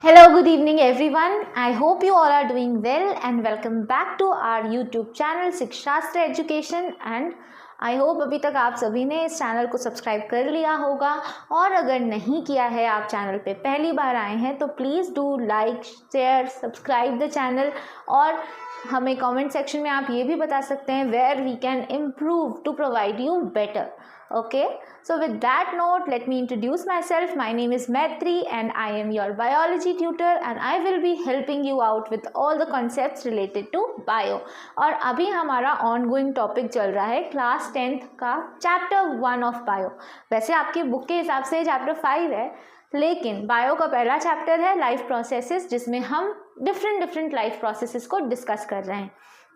Hello, good evening everyone. I hope you all are doing well and welcome back to our YouTube channel Shikshastra education and I hope अभी तक आप सभी ने इस channel को subscribe कर लिया होगा और अगर नहीं किया है, आप चैनल पे पहली बार आए हैं तो please do like share subscribe the channel और हमें कमेंट सेक्शन में आप ये भी बता सकते हैं where we can improve to provide you better. Okay, so with that note, let me introduce myself. My name is Maitri and I am your biology tutor and I will be helping you out with all the concepts related to bio. और अभी हमारा ongoing topic चल रहा है class 10th का chapter 1 of bio. वैसे आपकी book के हिसाब से चैप्टर 5 है, लेकिन बायो का पहला चैप्टर है लाइफ प्रोसेसेस, जिसमें हम डिफरेंट लाइफ प्रोसेसेस को डिस्कस कर रहे हैं.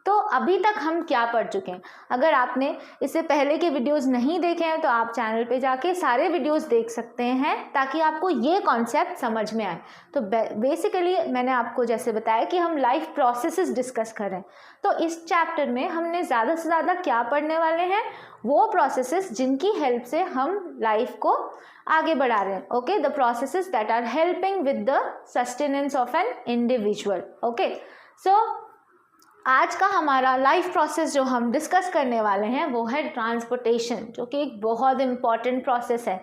तो अभी तक हम क्या पढ़ चुके हैं? अगर आपने इससे पहले के वीडियोस नहीं देखे हैं तो आप चैनल पे जाके सारे वीडियोस देख सकते हैं ताकि आपको ये कॉन्सेप्ट समझ में आए. तो बेसिकली मैंने आपको जैसे बताया कि हम लाइफ प्रोसेसेस डिस्कस कर रहे हैं, तो इस चैप्टर में हमने ज़्यादा से ज़्यादा क्या पढ़ने वाले हैं? वो प्रोसेसेस जिनकी हेल्प से हम लाइफ को आगे बढ़ा रहे हैं. Okay, the processes that are helping with the sustenance of an individual. Okay, so आज का हमारा लाइफ प्रोसेस जो हम डिस्कस करने वाले हैं वो है ट्रांसपोर्टेशन, जो कि एक बहुत इम्पॉर्टेंट प्रोसेस है.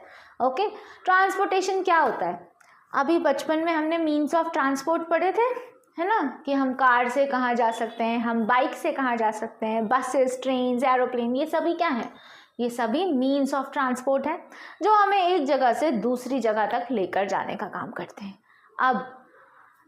ओके, ट्रांसपोर्टेशन क्या होता है? अभी बचपन में हमने मीन्स ऑफ ट्रांसपोर्ट पढ़े थे, है ना, कि हम कार से कहाँ जा सकते हैं, हम बाइक से कहाँ जा सकते हैं, बसेस, ट्रेन, एरोप्लेन, ये सभी क्या है? ये सभी मीन्स ऑफ ट्रांसपोर्ट है जो हमें एक जगह से दूसरी जगह तक लेकर जाने का काम करते हैं. अब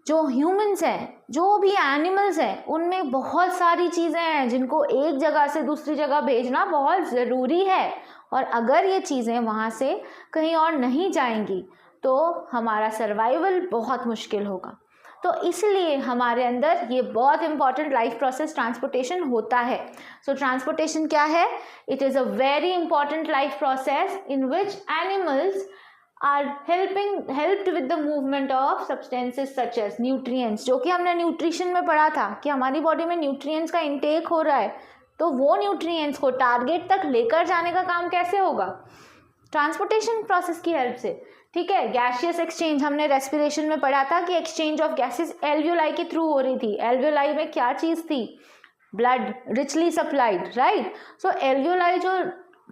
जो ह्यूमंस हैं, जो भी एनिमल्स हैं, उनमें बहुत सारी चीज़ें हैं जिनको एक जगह से दूसरी जगह भेजना बहुत ज़रूरी है. और अगर ये चीज़ें वहाँ से कहीं और नहीं जाएंगी तो हमारा सर्वाइवल बहुत मुश्किल होगा. तो इसलिए हमारे अंदर ये बहुत इंपॉर्टेंट लाइफ प्रोसेस ट्रांसपोर्टेशन होता है. सो ट्रांसपोर्टेशन क्या है? It is a very important life process in which animals are helped with the movement of substances such as nutrients, जो कि हमने न्यूट्रिशन में पढ़ा था कि हमारी बॉडी में न्यूट्रिएंट्स का इंटेक हो रहा है, तो वो न्यूट्रिएंट्स को टारगेट तक लेकर जाने का काम कैसे होगा? ट्रांसपोर्टेशन प्रोसेस की हेल्प से. ठीक है, गैसियस एक्सचेंज हमने रेस्पिरेशन में पढ़ा था कि एक्सचेंज ऑफ गैसेस एल्वियोलाई के थ्रू हो रही थी. एल्वियोलाई में क्या चीज़ थी? Blood richly supplied, right. So alveoli जो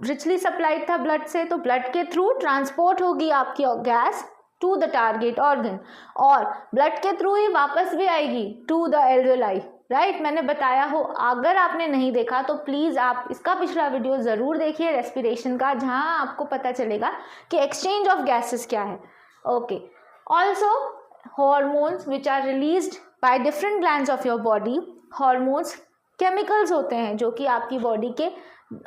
रिचली सप्लाइड था ब्लड से, तो ब्लड के थ्रू ट्रांसपोर्ट होगी आपकी gas to the target organ और ब्लड के थ्रू ही वापस भी आएगी टू द एल्वियोलाई, राइट. मैंने बताया हो, अगर आपने नहीं देखा तो प्लीज़ आप इसका पिछला वीडियो ज़रूर देखिए रेस्पिरेशन का, जहाँ आपको पता चलेगा कि एक्सचेंज ऑफ गैसेस क्या है. Okay, also hormones which are released by different glands of your body. Hormones chemicals होते हैं जो कि आपकी बॉडी के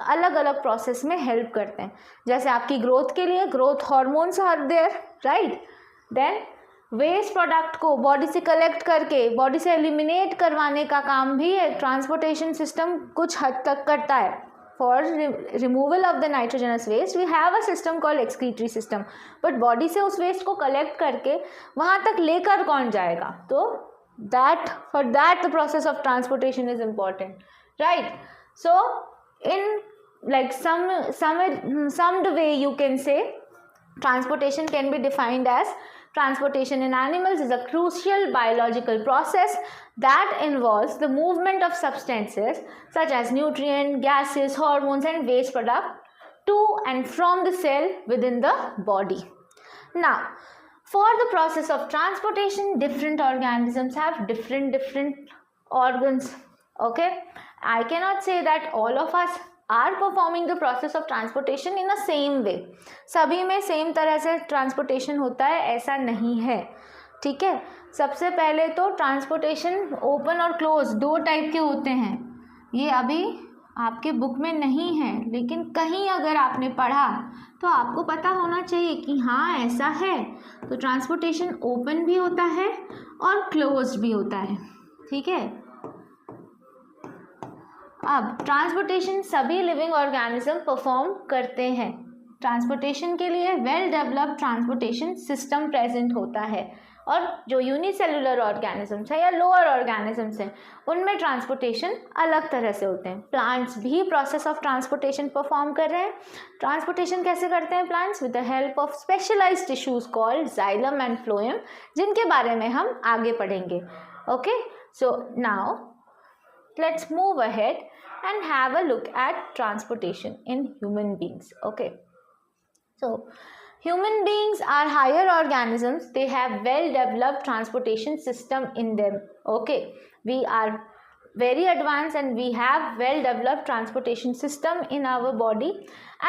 अलग अलग प्रोसेस में हेल्प करते हैं. जैसे आपकी ग्रोथ के लिए growth hormones are there, right. Then waste product को बॉडी से कलेक्ट करके बॉडी से एलिमिनेट करवाने का काम भी ट्रांसपोर्टेशन सिस्टम कुछ हद तक करता है. For removal of the nitrogenous waste we have a system called excretory system, but body से उस वेस्ट को कलेक्ट करके वहाँ तक लेकर कौन जाएगा? तो for that the process of transportation is important, right. So in like summed way you can say transportation can be defined as transportation in animals is a crucial biological process that involves the movement of substances such as nutrient, gases, hormones and waste product to and from the cell within the body. Now for the process of transportation, different organisms have different organs. Okay, I cannot say that all of us are performing the process of transportation in the same way. सभी में same तरह से transportation होता है ऐसा नहीं है. ठीक है, सबसे पहले तो ट्रांसपोर्टेशन ओपन और क्लोज दो टाइप के होते हैं. ये अभी आपके बुक में नहीं है, लेकिन कहीं अगर आपने पढ़ा तो आपको पता होना चाहिए कि हाँ ऐसा है. तो ट्रांसपोर्टेशन ओपन भी होता है और क्लोज्ड भी होता है. ठीक है, अब ट्रांसपोर्टेशन सभी लिविंग ऑर्गेनिज्म परफॉर्म करते हैं. ट्रांसपोर्टेशन के लिए well developed transportation system present होता है. और जो यूनिसेलुलर ऑर्गेनिजम्स है या लोअर ऑर्गेनिजम्स हैं उनमें ट्रांसपोर्टेशन अलग तरह से होते हैं। प्लांट्स भी प्रोसेस ऑफ ट्रांसपोर्टेशन परफॉर्म कर रहे हैं। ट्रांसपोर्टेशन कैसे करते हैं plants? With the help of specialised tissues called xylem and phloem, जिनके बारे में हम आगे पढ़ेंगे। Okay, so now let's move ahead and have a look at transportation in human beings. Okay, so human beings are higher organisms. They have well developed transportation system in them. Okay, we are very advanced and we have well developed transportation system in our body,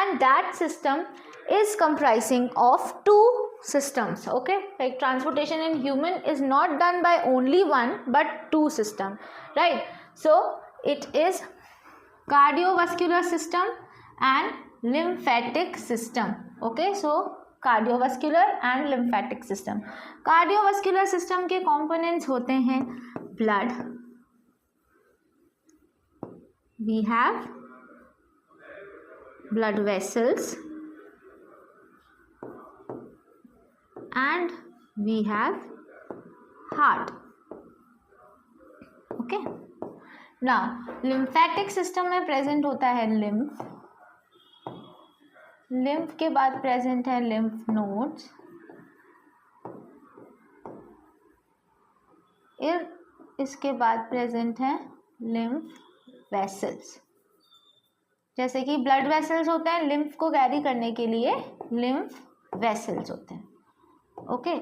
and that system is comprising of two systems. Okay, like transportation in human is not done by only one but two system, right? So it is cardiovascular system and lymphatic system. Okay, so cardiovascular and lymphatic system. Cardiovascular system के components होते हैं blood, we have blood vessels, and we have heart. Okay, now lymphatic system में present होता है lymph, lymph के बाद present है lymph nodes, इसके बाद प्रेजेंट है lymph vessels। जैसे कि blood vessels होते हैं lymph को कैरी करने के लिए lymph vessels होते हैं। ओके,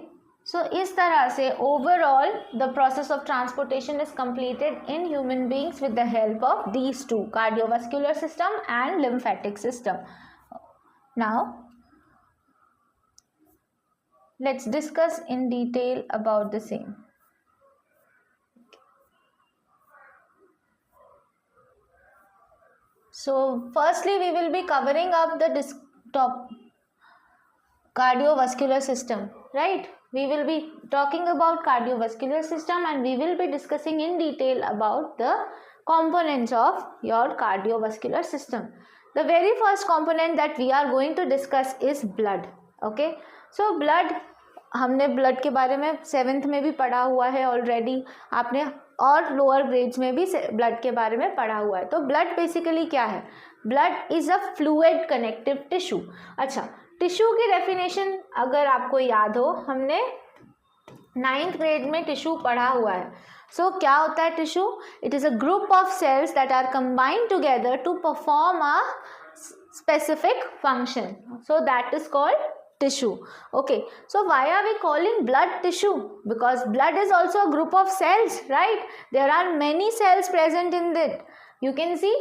सो इस तरह से overall the process of transportation is completed in human beings with the help of these two, cardiovascular system and lymphatic system. Now let's discuss in detail about the same. So firstly we will be covering up the cardiovascular system, right? We will be talking about cardiovascular system and we will be discussing in detail about the components of your cardiovascular system. The very first component that we are going to discuss is blood. Okay, so blood, हमने blood के बारे में 7th में भी पढ़ा हुआ है already, आपने और लोअर ग्रेड्स में भी ब्लड के बारे में पढ़ा हुआ है। तो ब्लड बेसिकली क्या है? Blood is a fluid connective tissue. अच्छा, टिश्यू की डेफिनेशन अगर आपको याद हो, हमने 9th ग्रेड में टिश्यू पढ़ा हुआ है। सो क्या होता है tissue? It is a group of cells that are combined together to perform a specific function, so that is called tissue. Okay, so why are we calling blood tissue? Because blood is also a group of cells, right? There are many cells present in it. You can see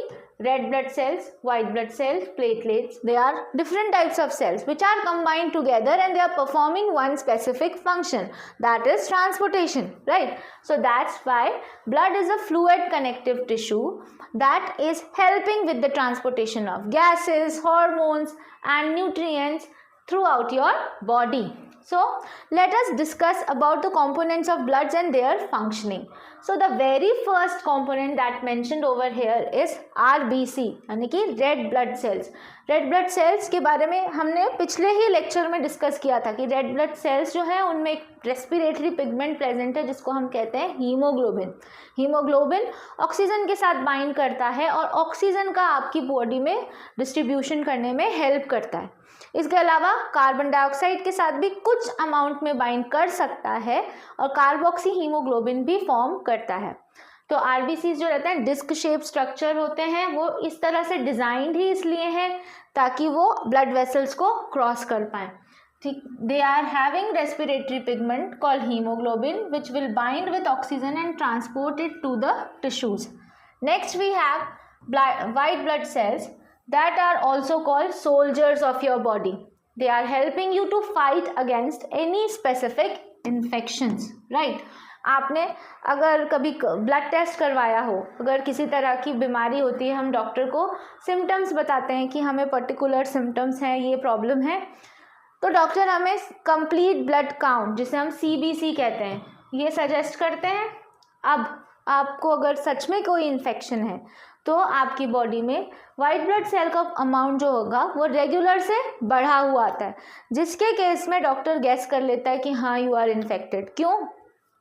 red blood cells, white blood cells, platelets. They are different types of cells which are combined together and they are performing one specific function, that is transportation, right? So that's why blood is a fluid connective tissue that is helping with the transportation of gases, hormones and nutrients throughout your body. So let us discuss about the components of bloods and their functioning. So the very first component that mentioned over here is RBC, यानी कि red blood cells. Red blood cells के बारे में हमने पिछले ही lecture में discuss किया था कि रेड ब्लड सेल्स जो है उनमें एक रेस्पिरेटरी पिगमेंट प्रेजेंट है जिसको हम कहते हैं हीमोग्लोबिन। हीमोग्लोबिन ऑक्सीजन के साथ बाइंड करता है और ऑक्सीजन का आपकी बॉडी में डिस्ट्रीब्यूशन करने में हेल्प करता है। इसके अलावा कार्बन डाइऑक्साइड के साथ भी कुछ अमाउंट में बाइंड कर सकता है और कार्बोक्सी हीमोग्लोबिन भी फॉर्म करता है। तो आरबीसी जो रहते हैं डिस्क शेप स्ट्रक्चर होते हैं, वो इस तरह से डिजाइंड ही इसलिए हैं ताकि वो ब्लड वेसल्स को क्रॉस कर पाएं। ठीक, they are having respiratory pigment called haemoglobin which will bind with oxygen and transport it to the tissues. Next we have white blood cells that are also called soldiers of your body. They are helping you to fight against any specific infections, right? आपने अगर कभी blood test करवाया हो, अगर किसी तरह की बीमारी होती है, हम डॉक्टर को सिम्टम्स बताते हैं कि हमें पर्टिकुलर सिम्टम्स हैं, ये प्रॉब्लम है, तो डॉक्टर हमें कंप्लीट ब्लड काउंट, जिसे हम CBC कहते हैं, ये सजेस्ट करते हैं। अब आपको अगर सच में कोई इन्फेक्शन है तो आपकी बॉडी में वाइट ब्लड सेल का अमाउंट जो होगा वो रेगुलर से बढ़ा हुआ आता है, जिसके केस में डॉक्टर गैस कर लेता है कि हाँ यू आर इन्फेक्टेड। क्यों?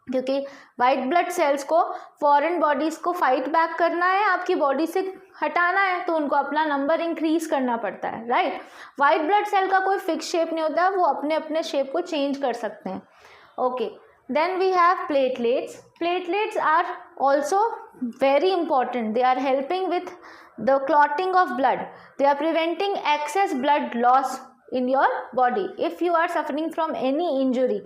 क्योंकि वाइट ब्लड सेल्स को फॉरेन बॉडीज़ को फाइट बैक करना है, आपकी बॉडी से हटाना है, तो उनको अपना नंबर इंक्रीज करना पड़ता है, राइट। वाइट ब्लड सेल का कोई फिक्स शेप नहीं होता है, वो अपने अपने शेप को चेंज कर सकते हैं। Okay, then we have platelets. Platelets are also very important. They are helping with the clotting of blood. They are preventing excess blood loss in your body. If you are suffering from any injury,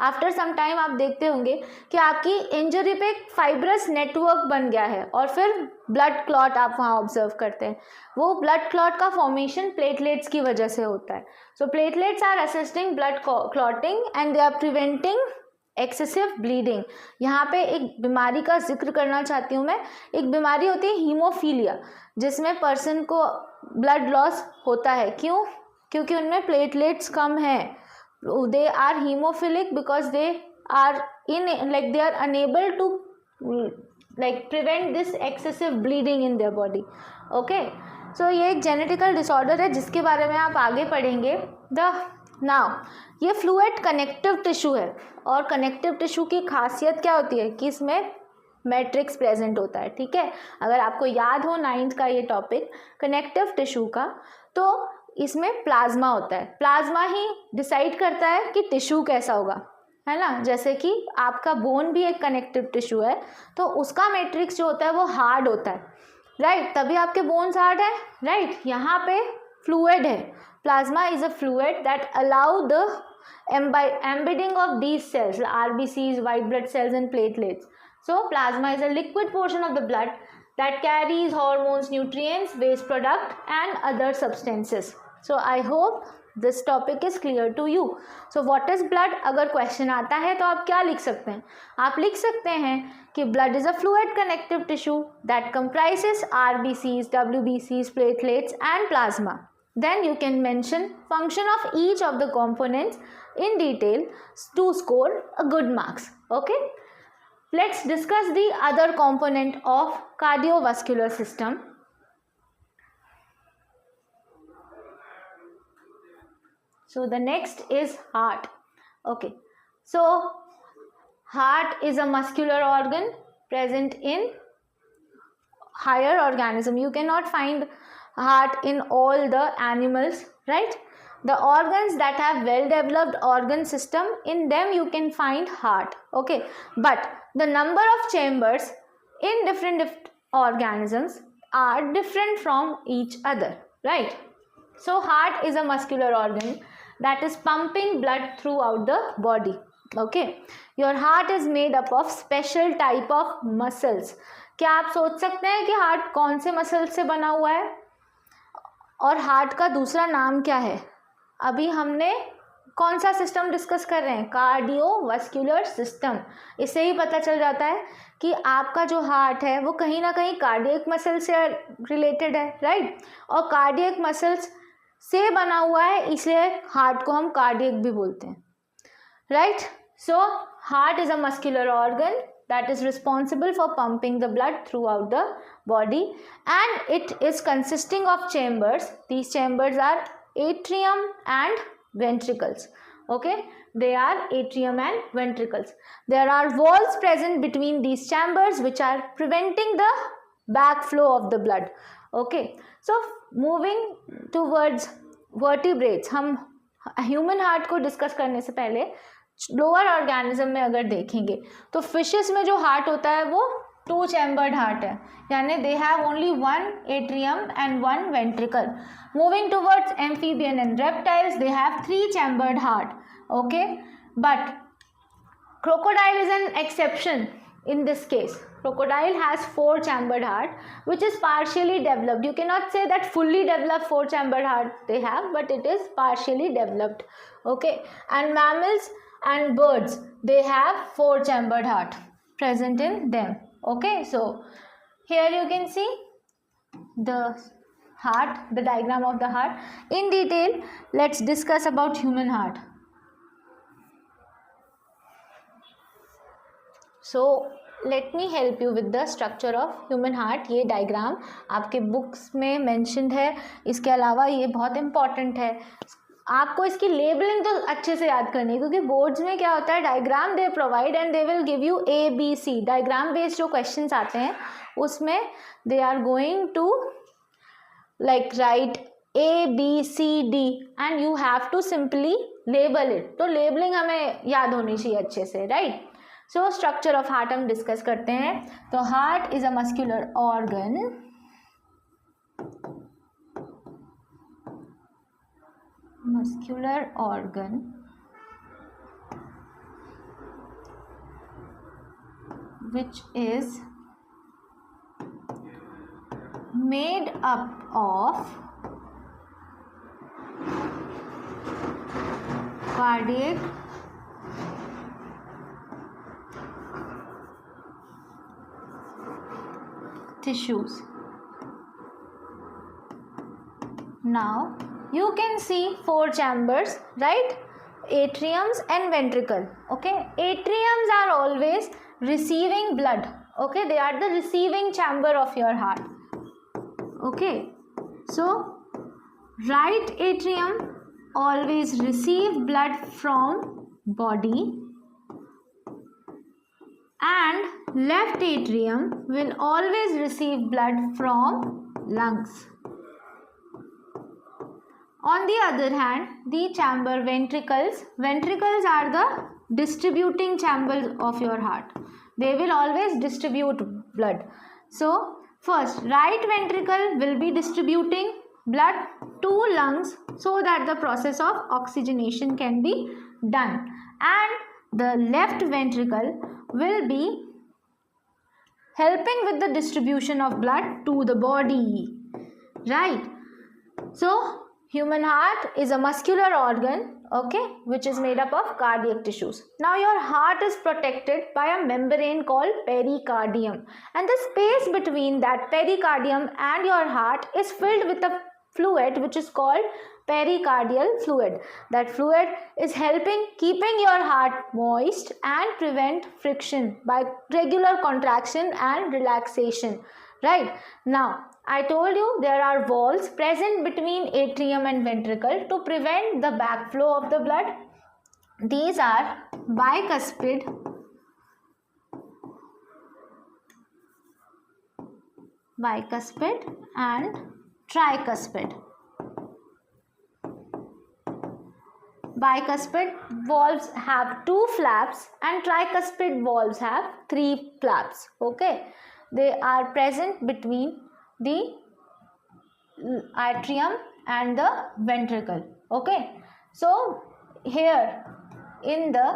after some time आप देखते होंगे कि आपकी injury पे एक fibrous network बन गया है और फिर ब्लड क्लॉट आप वहाँ ऑब्जर्व करते हैं। वो ब्लड क्लॉट का फॉर्मेशन प्लेटलेट्स की वजह से होता है। So platelets are assisting blood clotting and they are preventing excessive bleeding. यहाँ पे एक बीमारी का जिक्र करना चाहती हूँ मैं। एक बीमारी होती है हीमोफीलिया, जिसमें पर्सन को ब्लड लॉस होता है। क्यों? क्योंकि उनमें प्लेटलेट्स कम हैं। They are hemophilic because they are they are unable to prevent this excessive bleeding in their body. Okay, so ये एक जेनेटिकल डिसऑर्डर है जिसके बारे में आप आगे पढ़ेंगे। नाउ ये फ्लूइड कनेक्टिव टिश्यू है, और कनेक्टिव टिश्यू की खासियत क्या होती है कि इसमें मैट्रिक्स प्रेजेंट होता है। ठीक है, अगर आपको याद हो 9th का ये टॉपिक कनेक्टिव टिश्यू का, तो इसमें प्लाज्मा होता है। प्लाज्मा ही डिसाइड करता है कि टिश्यू कैसा होगा, है ना। जैसे कि आपका बोन भी एक कनेक्टिव टिश्यू है, तो उसका मैट्रिक्स जो होता है वो हार्ड होता है, राइट। तभी आपके बोन्स हार्ड है, राइट। यहाँ पे फ्लूइड है। Plasma is a fluid that allow the embedding of these cells, RBCs, white blood cells and platelets. So plasma is a liquid portion of the blood that carries hormones, nutrients, waste product and other substances. So I hope this topic is clear to you. So what is blood? अगर question आता है तो आप क्या लिख सकते हैं? आप लिख सकते हैं कि blood is a fluid connective tissue that comprises RBCs, WBCs, platelets and plasma. Then you can mention function of each of the components in detail to score a good marks. Okay, let's discuss the other component of cardiovascular system. So the next is heart. Okay, so heart is a muscular organ present in higher organism. You cannot find heart in all the animals, right? The organs that have well developed organ system, in them you can find heart. Okay, but the number of chambers in different organisms are different from each other, right? So heart is a muscular organ that is pumping blood throughout the body. Okay, your heart is made up of special type of muscles. क्या आप सोच सकते हैं कि heart कौन से muscle से बना हुआ है और हार्ट का दूसरा नाम क्या है? अभी हमने कौन सा सिस्टम डिस्कस कर रहे हैं? Cardiovascular system. इससे ही पता चल जाता है कि आपका जो हार्ट है वो कहीं ना कहीं कार्डियक मसल से रिलेटेड है, राइट। और कार्डियक मसल्स से बना हुआ है, इसलिए हार्ट को हम कार्डियक भी बोलते हैं, right. So heart is a muscular organ that is responsible for pumping the blood throughout the body, and it is consisting of chambers. These chambers are atrium and ventricles. Okay, they are atrium and ventricles. There are walls present between these chambers which are preventing the backflow of the blood. Okay, so moving towards vertebrates, हम human heart को discuss करने से पहले lower organism में अगर देखेंगे तो fishes में जो हार्ट होता है वो 2 चैम्बर्ड हार्ट है, यानी they have only 1 atrium and 1 ventricle. Moving towards amphibian and reptiles, they have 3 chambered heart. Okay, but crocodile is an exception in this case. Crocodile has 4 chambered heart which is partially developed. You cannot say that fully developed 4 chambered heart they have, but it is partially developed. Okay, and mammals and birds, they have 4 chambered heart present in them. Okay, so here you can see the heart, the diagram of the heart in detail. Let's discuss about human heart. So let me help you with the structure of human heart. ये diagram आपके books में mentioned है. इसके अलावा ये बहुत important है, आपको इसकी लेबलिंग तो अच्छे से याद करनी है, क्योंकि बोर्ड्स में क्या होता है, diagram they provide and they will give you ABC. Diagram based जो क्वेश्चंस आते हैं उसमें they are going to like write ABCD and you have to simply label it. तो लेबलिंग हमें याद होनी चाहिए अच्छे से, right. So structure of heart हम डिस्कस करते हैं. तो heart is a muscular organ which is made up of cardiac tissues. Now you can see 4 chambers, right? Atriums and ventricle. Okay, atriums are always receiving blood. Okay, they are the receiving chamber of your heart. Okay, so right atrium always receive blood from body and left atrium will always receive blood from lungs. On the other hand, the chamber ventricles are the distributing chambers of your heart. They will always distribute blood. So first, right ventricle will be distributing blood to lungs so that the process of oxygenation can be done, and the left ventricle will be helping with the distribution of blood to the body, right? So human heart is a muscular organ, okay, which is made up of cardiac tissues. Now your heart is protected by a membrane called pericardium, and the space between that pericardium and your heart is filled with a fluid which is called pericardial fluid. That fluid is helping keeping your heart moist and prevent friction by regular contraction and relaxation, right? Now I told you there are walls present between atrium and ventricle to prevent the backflow of the blood. These are bicuspid, and tricuspid. Bicuspid valves have 2 flaps and tricuspid valves have 3 flaps. Okay, they are present between the atrium and the ventricle. Okay, so here in the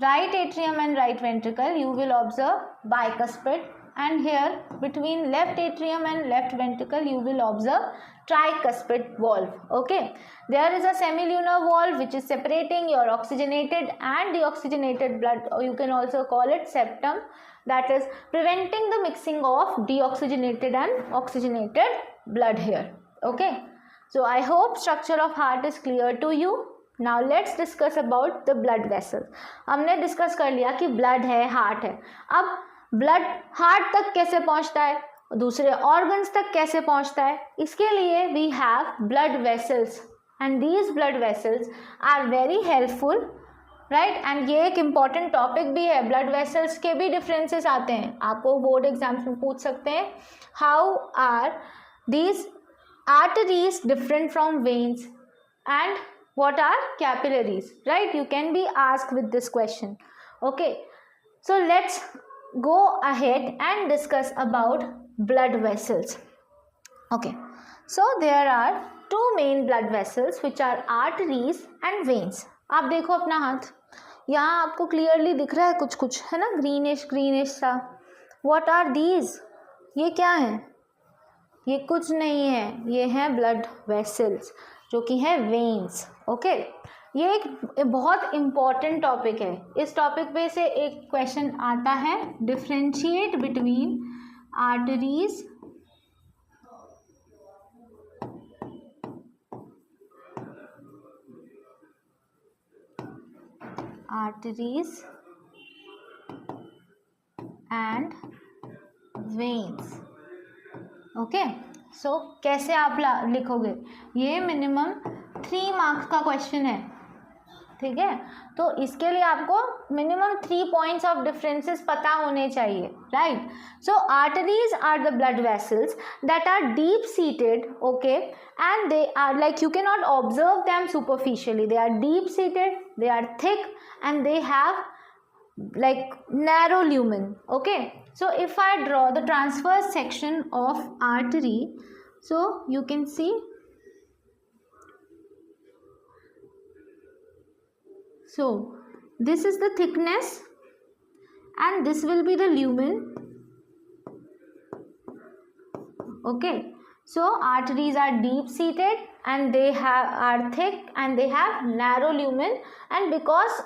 right atrium and right ventricle you will observe bicuspid, and here between left atrium and left ventricle you will observe tricuspid valve. Okay, there is a semilunar valve which is separating your oxygenated and deoxygenated blood, or you can also call it septum, that is preventing the mixing of deoxygenated and oxygenated blood here. Okay, so I hope structure of heart is clear to you. Now let's discuss about the blood vessels. हमने discuss कर लिया कि blood है, heart है. अब blood heart तक कैसे पहुंचता है, दूसरे ऑर्गन्स तक कैसे पहुंचता है, इसके लिए we have blood vessels, and these blood vessels are very helpful, right. And ये एक इम्पॉर्टेंट टॉपिक भी है. ब्लड वेसल्स के भी डिफरेंसेस आते हैं, आपको बोर्ड एग्जाम्स में पूछ सकते हैं. How are these arteries different from veins and what are capillaries, right? You can be asked with this question. Okay, so let's go ahead and discuss about blood vessels. Okay, so there are 2 main blood vessels which are arteries and veins. आप देखो अपना हाथ, यहाँ आपको clearly दिख रहा है कुछ कुछ, है ना, ग्रीनिश सा. What are these? ये क्या है? ये कुछ नहीं है, ये हैं ब्लड वेसल्स जो कि है वेन्स. ओके, ये एक बहुत इम्पॉर्टेंट टॉपिक है. इस टॉपिक पे से एक क्वेश्चन आता है, differentiate between arteries and veins. Okay, so कैसे आप लिखोगे, ये मिनिमम 3 मार्क्स का क्वेश्चन है, ठीक है। तो इसके लिए आपको मिनिमम 3 पॉइंट्स ऑफ डिफरेंसेस पता होने चाहिए, right. So arteries are the blood vessels that are deep seated, okay, and they are like you can not observe them superficially, they are deep seated, they are thick and they have like narrow lumen. Okay, so if I draw the transverse section of artery, so you can see, so this is the thickness and this will be the lumen. Okay, so arteries are deep seated and they are thick and they have narrow lumen, and because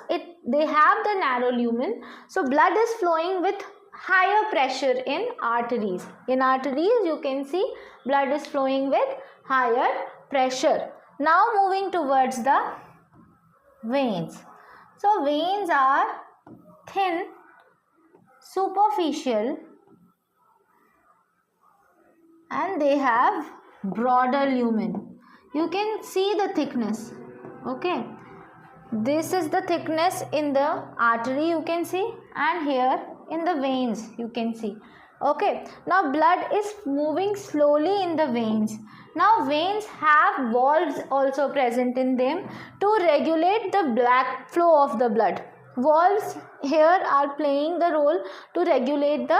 they have the narrow lumen, so blood is flowing with higher pressure in arteries. In arteries you can see blood is flowing with higher pressure. Now moving towards the veins. So veins are thin, superficial, and they have broader lumen. You can see the thickness. Okay, this is the thickness in the artery, you can see, and here in the veins you can see. Okay, now blood is moving slowly in the veins. Now veins have valves also present in them to regulate the black flow of the blood. Valves here are playing the role to regulate the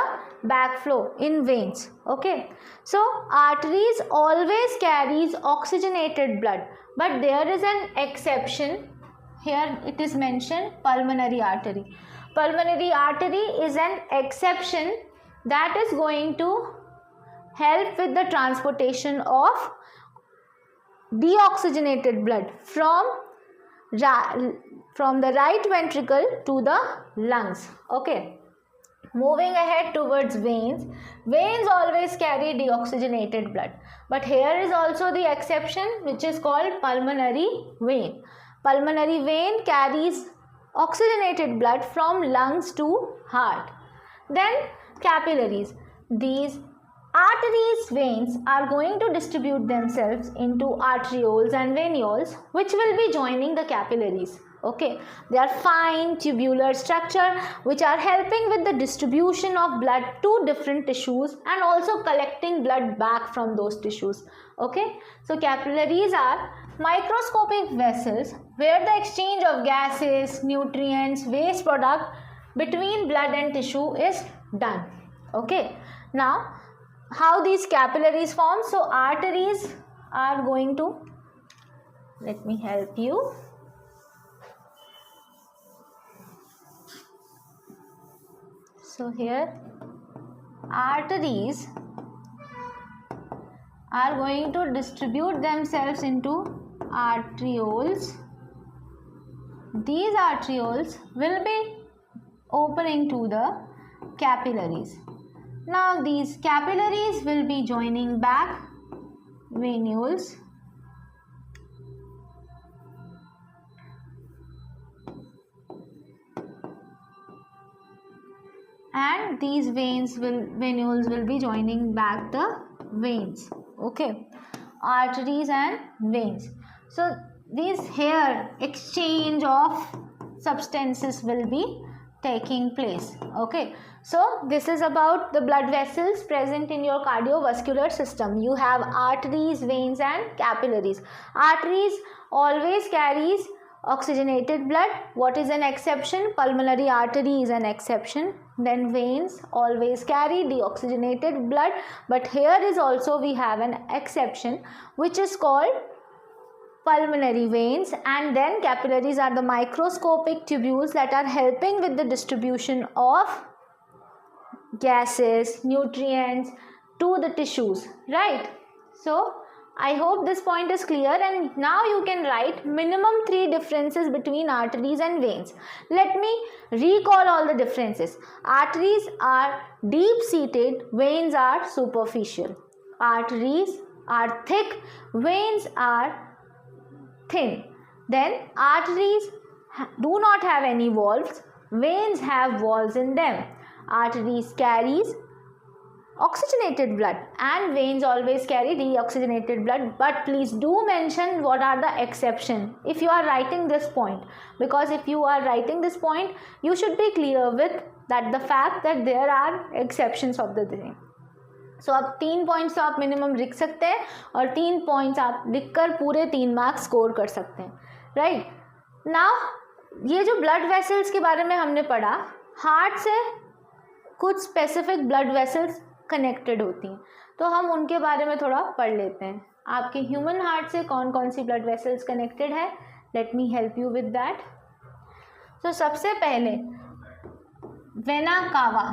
backflow in veins. Okay, so arteries always carries oxygenated blood, but there is an exception. Here it is mentioned pulmonary artery. Pulmonary artery is an exception that is going to help with the transportation of deoxygenated blood from the right ventricle to the lungs. Okay, moving ahead towards veins. Veins always carry deoxygenated blood, but here is also the exception, which is called pulmonary vein. Pulmonary vein carries oxygenated blood from lungs to heart. Then capillaries. These arteries, veins are going to distribute themselves into arterioles and venules, which will be joining the capillaries. Okay, they are fine tubular structure which are helping with the distribution of blood to different tissues and also collecting blood back from those tissues. Okay, so capillaries are microscopic vessels where the exchange of gases, nutrients, waste product between blood and tissue is done. Okay, now how these capillaries form? So arteries are going to, let me help you. So here arteries are going to distribute themselves into arterioles. These arterioles will be opening to the capillaries. Now these capillaries will be joining back venules. And these venules will be joining back the veins. Okay, arteries and veins. So these here exchange of substances will be taking place. Okay, so this is about the blood vessels present in your cardiovascular system. You have arteries, veins and capillaries. Arteries always carries oxygenated blood. What is an exception? Pulmonary artery is an exception. Then veins always carry deoxygenated blood, but here is also we have an exception which is called pulmonary veins. And then capillaries are the microscopic tubules that are helping with the distribution of gases, nutrients to the tissues, right? So I hope this point is clear, and now you can write minimum 3 differences between arteries and veins. Let me recall all the differences. Arteries are deep seated, veins are superficial. Arteries are thick, veins are thin. Then arteries do not have any valves, veins have valves in them. arteries carries oxygenated blood and veins always carry deoxygenated blood, but please do mention what are the exception if you are writing this point, because if you are writing this point you should be clear with that the fact that there are exceptions of the same. सो अब 3 points तो आप minimum लिख सकते हैं और 3 points आप लिखकर पूरे 3 मार्क्स स्कोर कर सकते हैं, राइट। नाउ ये जो ब्लड वेसल्स के बारे में हमने पढ़ा, हार्ट से कुछ स्पेसिफिक ब्लड वेसल्स कनेक्टेड होती हैं, तो हम उनके बारे में थोड़ा पढ़ लेते हैं। आपके ह्यूमन हार्ट से कौन कौन सी ब्लड वेसल्स कनेक्टेड है, let me help you with that. तो सबसे पहले वेना कावा,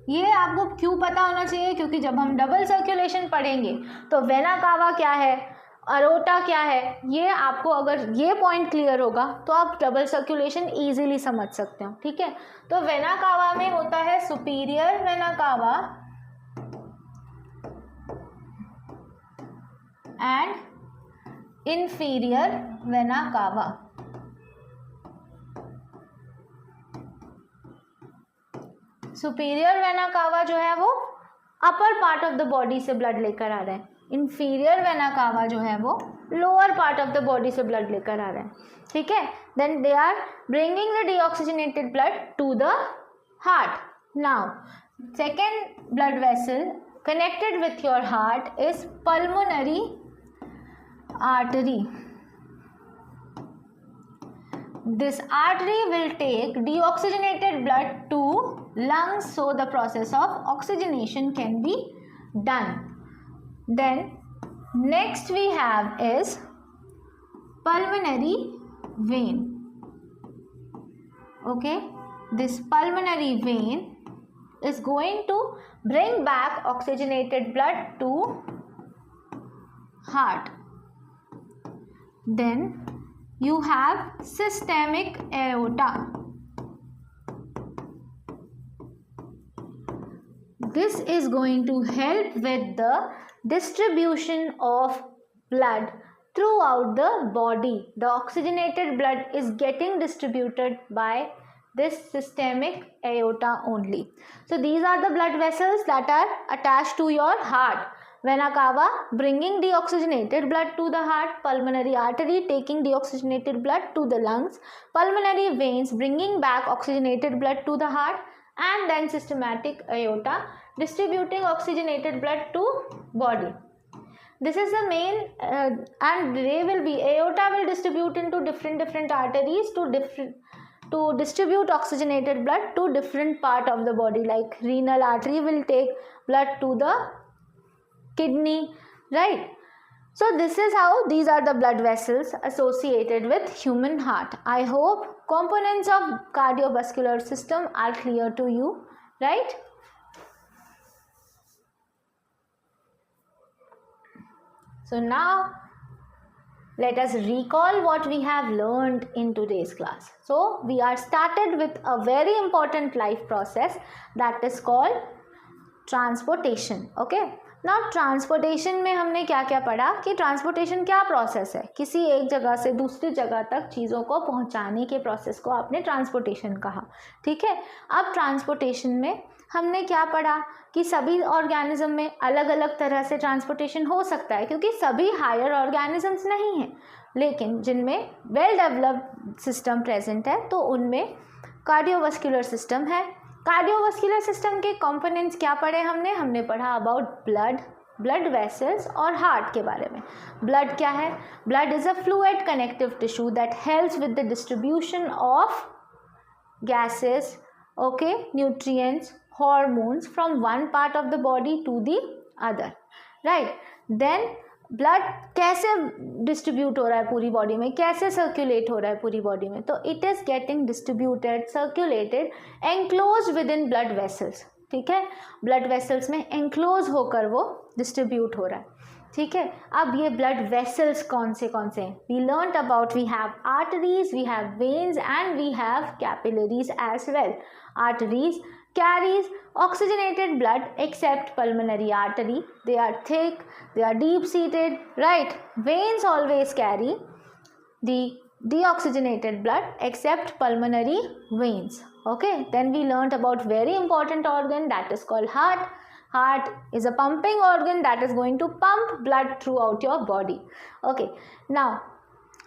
ये आपको क्यों पता होना चाहिए, क्योंकि जब हम डबल सर्कुलेशन पढ़ेंगे तो वेना कावा क्या है, अरोटा क्या है, ये आपको अगर ये पॉइंट क्लियर होगा तो आप डबल सर्कुलेशन इजीली समझ सकते हो, ठीक है। तो वेना कावा में होता है superior vena cava and inferior vena cava. Superior vena cava जो है वो upper part of the body से ब्लड लेकर आ रहे हैं, इंफीरियर वेना कावा जो है वो lower part of the body से ब्लड लेकर आ रहे हैं, ठीक है। Then they are bringing the deoxygenated blood to the heart. Now second blood vessel connected with your heart is pulmonary artery. This artery will take deoxygenated blood to lungs so the process of oxygenation can be done. Then next we have is pulmonary vein. Okay, this pulmonary vein is going to bring back oxygenated blood to heart. Then you have systemic aorta. This is going to help with the distribution of blood throughout the body. The oxygenated blood is getting distributed by this systemic aorta only. So these are the blood vessels that are attached to your heart. Vena cava bringing deoxygenated blood to the heart, pulmonary artery taking deoxygenated blood to the lungs, pulmonary veins bringing back oxygenated blood to the heart, and then systematic aorta distributing oxygenated blood to body. This is the main and they will be, aorta will distribute into different arteries to distribute oxygenated blood to different part of the body, like renal artery will take blood to the kidney, right? So this is how these are the blood vessels associated with human heart. I hope components of cardiovascular system are clear to you, right? So now let us recall what we have learned in today's class. So we are started with a very important life process that is called transportation. Okay. Now transportation में हमने क्या क्या पढ़ा कि transportation क्या process है, किसी एक जगह से दूसरी जगह तक चीज़ों को पहुंचाने के प्रोसेस को आपने ट्रांसपोर्टेशन कहा, ठीक है। अब ट्रांसपोर्टेशन में हमने क्या पढ़ा कि सभी ऑर्गेनिज्म में अलग अलग तरह से ट्रांसपोर्टेशन हो सकता है, क्योंकि सभी हायर ऑर्गेनिजम्स नहीं हैं, लेकिन जिनमें वेल डेवलप्ड सिस्टम प्रेजेंट है तो उनमें कार्डियोवास्कुलर सिस्टम है। कार्डियोवास्कुलर सिस्टम के कंपोनेंट्स क्या पढ़े हमने पढ़ा अबाउट ब्लड वेसल्स और हार्ट के बारे में। ब्लड क्या है? Blood is a fluid connective tissue that helps with the distribution of gases, okay, nutrients, hormones from one part of the body to the other, right? Then blood कैसे distribute हो रहा है पूरी body में, कैसे circulate हो रहा है पूरी body में, तो it is getting distributed, circulated, enclosed within blood vessels, ठीक है। blood vessels में enclose होकर वो distribute हो रहा है, ठीक है। अब ये blood vessels कौन से हैं? We learnt about, we have arteries, we have veins and we have capillaries as well. Arteries carries oxygenated blood except pulmonary artery. They are thick, they are deep seated, right? Veins always carry the deoxygenated blood except pulmonary veins. Okay, then we learnt about very important organ, that is called heart. Heart is a pumping organ that is going to pump blood throughout your body. Okay, now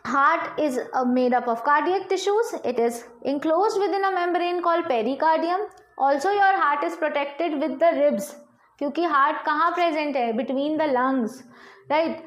heart is made up of cardiac tissues. It is enclosed within a membrane called pericardium. Also your heart is protected with the ribs, क्योंकि heart कहाँ present है? Between the lungs, right?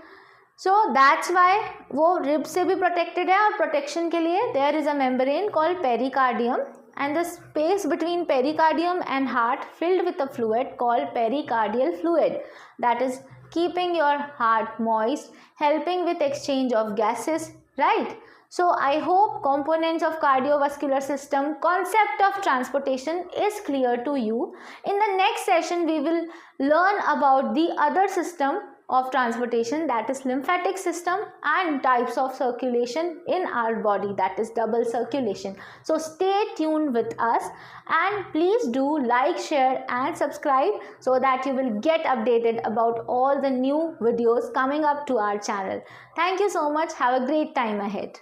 So that's why वो rib से भी protected है, और protection के लिए there is a membrane called pericardium, and the space between pericardium and heart filled with a fluid called pericardial fluid, that is keeping your heart moist, helping with exchange of gases, right? So I hope components of cardiovascular system, concept of transportation is clear to you. In the next session we will learn about the other system of transportation, that is lymphatic system, and types of circulation in our body, that is double circulation. So stay tuned with us, and please do like, share and subscribe so that you will get updated about all the new videos coming up to our channel. Thank you so much. Have a great time ahead.